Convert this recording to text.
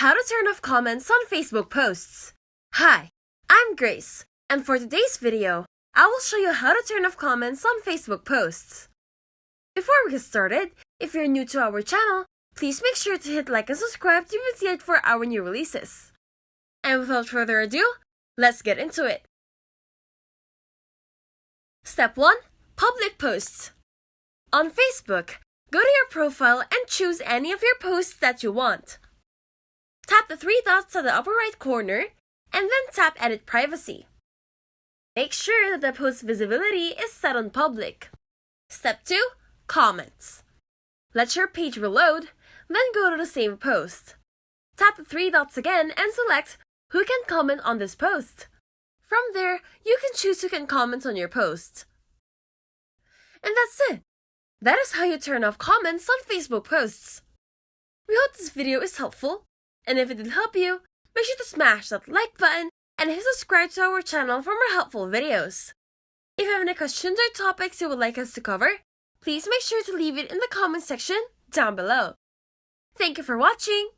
How to turn off comments on Facebook posts. Hi, I'm Grace, and for today's video, I will show you how to turn off comments on Facebook posts. Before we get started, if you're new to our channel, please make sure to hit like and subscribe to be updated for our new releases. And without further ado, let's get into it. Step 1. Public posts. On Facebook, go to your profile and choose any of your posts that you want. Tap the three dots at the upper right corner and then tap Edit Privacy. Make sure that the post visibility is set on public. Step 2. Comments. Let your page reload, then go to the same post. Tap the three dots again and select who can comment on this post. From there, you can choose who can comment on your post. And that's it. That is how you turn off comments on Facebook posts. We hope this video is helpful, and if it did help you, make sure to smash that like button and hit subscribe to our channel for more helpful videos. If you have any questions or topics you would like us to cover, please make sure to leave it in the comment section down below. Thank you for watching!